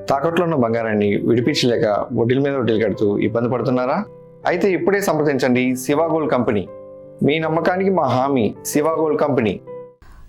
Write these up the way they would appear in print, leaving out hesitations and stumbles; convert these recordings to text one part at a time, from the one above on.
తాకట్లో ఉన్న బంగారాన్ని విడిపించలేక వడ్డీల మీద వడ్డీలు కడుతూ ఇబ్బంది పడుతున్నారా? అయితే ఇప్పుడే సంప్రదించండి శివ గోల్డ్ కంపెనీ. మీ నమ్మకానికి మా హామీ శివ గోల్డ్ కంపెనీ.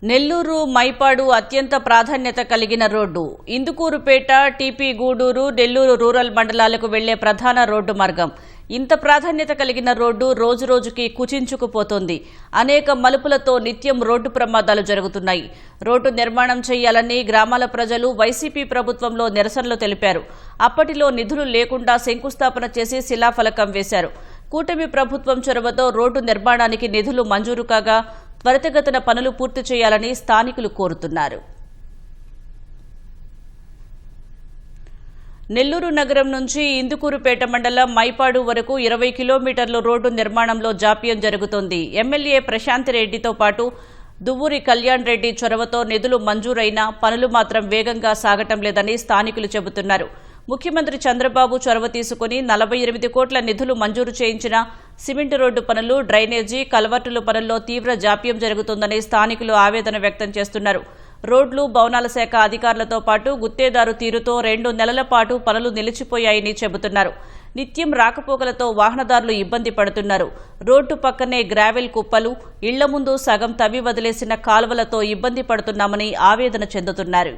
నెల్లూరు మైపాడు అత్యంత ప్రాధాన్యత కలిగిన road. Indukurpet, TP Gudur, Nellore rural మండలాలకు వెళ్లే ప్రధాన రోడ్డు మార్గం. ఇంత ప్రాధాన్యత కలిగిన రోడ్డు రోజురోజుకి కుచించుకుపోతోంది. అనేక మలుపులతో నిత్యం రోడ్డు ప్రమాదాలు జరుగుతున్నాయి. రోడ్డు నిర్మాణం చేయాలని గ్రామాల ప్రజలు వైసీపీ ప్రభుత్వంలో నిరసనలు తెలిపారు. అప్పటిలో నిధులు లేకుండా శంకుస్థాపన చేసి శిలాఫలకం వేశారు. కూటమి ప్రభుత్వం చొరవతో రోడ్డు నిర్మాణానికి నిధులు మంజూరు కాగా త్వరితగతిన పనులు పూర్తి చేయాలని స్థానికులు కోరుతున్నారు. నెల్లూరు నగరం నుంచి ఇందుకూరుపేట మండలం మైపాడు వరకు 20 కిలోమీటర్ల రోడ్డు నిర్మాణంలో జాప్యం జరుగుతోంది. ఎమ్మెల్యే ప్రశాంత్ రెడ్డితో పాటు దువ్వూరి కళ్యాణ్ రెడ్డి చొరవతో నిధులు మంజూరైనా పనులు మాత్రం వేగంగా సాగటం లేదని స్థానికులు చెబుతున్నారు. ముఖ్యమంత్రి చంద్రబాబు చొరవ తీసుకుని 48 కోట్ల నిధులు మంజూరు చేయించిన సిమెంట్ రోడ్డు పనులు, డ్రైనేజీ, కల్వర్టుల పనుల్లో తీవ్ర జాప్యం జరుగుతుందని స్థానికులు ఆవేదన వ్యక్తం చేస్తున్నారు. రోడ్లు, భవనాల శాఖ అధికారులతో పాటు గుత్తేదారు తీరుతో 2 నెలల పాటు పనులు నిలిచిపోయాయని చెబుతున్నారు. నిత్యం రాకపోకలతో వాహనదారులు ఇబ్బంది పడుతున్నారు. రోడ్డు పక్కనే గ్రావెల్ కుప్పలు, ఇళ్ల ముందు సగం తవ్వి వదిలేసిన కాలువలతో ఇబ్బంది పడుతున్నామని ఆవేదన చెందుతున్నారు.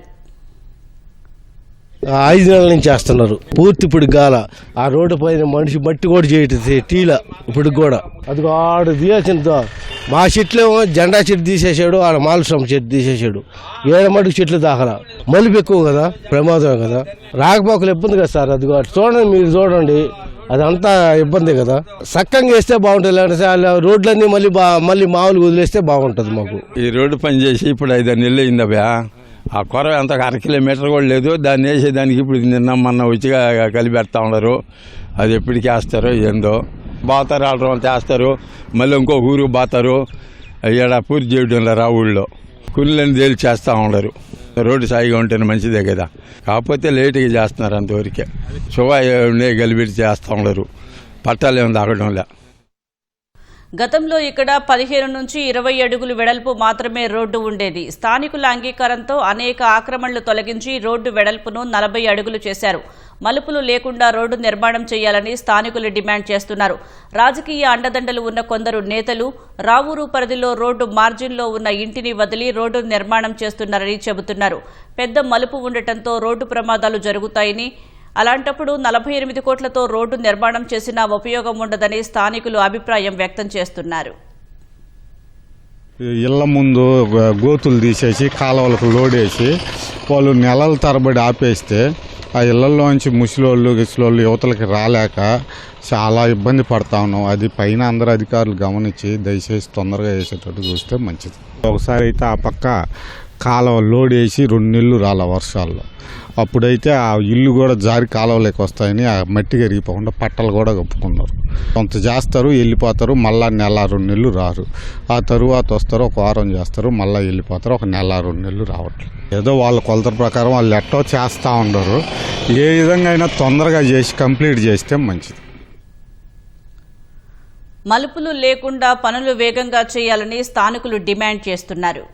5 నెలల నుంచి చేస్తున్నారు. పూర్తి ఇప్పుడు గాల ఆ రోడ్డు పైన మనిషి మట్టి కూడా చేయటది టీల ఇప్పుడు కూడా అది ఆడు తీయాల్సిన మా చెట్లేమో జెండా చెట్టు తీసేసాడు, ఆడ మాలశ్రమ చెట్టు తీసేసాడు. 7 మటుకు చెట్లు దాకరా మలుపు ఎక్కువ కదా, ప్రమాదం కదా, రాకపోకలు ఇబ్బంది కదా సార్. అది చూడండి, మీరు చూడండి, అదంతా ఇబ్బంది కదా. సక్కంగా వేస్తే బాగుంటుంది, లేకపోతే రోడ్లన్నీ మళ్ళీ మామూలుగా వదిలేస్తే బాగుంటుంది మాకు. ఈ రోడ్డు పని చేసి ఇప్పుడు 5 నెలలు అయిందబ్బా. ఆ కొర అంత 1/2 కిలోమీటర్ కూడా లేదు. దాన్ని వేసేదానికి ఇప్పుడు నిన్న మొన్న వచ్చిగా కలిపెడతా ఉన్నారు. అది ఎప్పటికి వేస్తారో ఏందో. బాతారు ఆడటం అంతా వేస్తారు, మళ్ళీ ఇంకో ఊరు బాతారు. ఇక్కడ పూర్తి చేయడం రా ఊళ్ళో కుళ్ళని తేలి చేస్తూ ఉండరు. రోడ్డు సాయిగా ఉంటేనే మంచిదే కదా, కాకపోతే లేటుగా చేస్తున్నారు అంతవరకే. శుభానే కలిపెట్టి చేస్తూ ఉండరు, పట్టాలు ఏమి తాగడంలే. గతంలో ఇక్కడ 15 నుంచి 20 అడుగులు వెడల్పు మాత్రమే రోడ్డు ఉండేది. స్థానికుల అంగీకారంతో అనేక ఆక్రమణలు తొలగించి రోడ్డు వెడల్పును 40 అడుగులు చేశారు. మలుపులు లేకుండా రోడ్డు నిర్మాణం చేయాలని స్థానికులు డిమాండ్ చేస్తున్నారు. రాజకీయ అండదండలు ఉన్న కొందరు నేతలు రావూరు పరిధిలో రోడ్డు మార్జిన్లో ఉన్న ఇంటిని వదిలి రోడ్డు నిర్మాణం చేస్తున్నారని చెబుతున్నారు. పెద్ద మలుపు ఉండటంతో రోడ్డు ప్రమాదాలు జరుగుతాయని, అలాంటప్పుడు 48 కోట్లతో రోడ్డు నిర్మాణం చేసినా ఉపయోగం ఉండదని స్థానికులు అభిప్రాయం వ్యక్తం చేస్తున్నారు. ఇళ్ల ముందు గోతులు తీసేసి కాలువలకు లోడేసి వాళ్ళు నెలల తరబడి ఆపేస్తే ఆ ఇళ్లలోంచి ముసలోళ్ళు గిసలోళ్ళు యువతలకి రాలేక చాలా ఇబ్బంది పడతా ఉన్నాం. అది పైన అందరు అధికారులు గమనించి దయచేసి తొందరగా వేసేటట్టు చూస్తే మంచిది. ఒకసారి అయితే ఆ పక్క కాలువ లోడేసి 2 నెలలు రాల వర్షాల్లో, అప్పుడైతే ఆ ఇల్లు కూడా జారి కాలువలోకి వస్తాయని ఆ మట్టి కరిగిపోకుండా పట్టలు కూడా కప్పుకున్నారు. కొంత చేస్తారు, వెళ్ళిపోతారు, మళ్ళీ 1-2 నెలలు రారు. ఆ తరువాత వస్తారు, 1 వారం చేస్తారు, మళ్ళీ వెళ్ళిపోతారు, 1-2 నెలలు రావట్లేదు. ఏదో వాళ్ళ కొలతల ప్రకారం వాళ్ళు ఎట్టో చేస్తూ ఉండరు. ఏ విధంగా అయినా తొందరగా చేసి కంప్లీట్ చేస్తే మంచిది. మలుపులు లేకుండా పనులు వేగంగా చేయాలని స్థానికులు డిమాండ్ చేస్తున్నారు.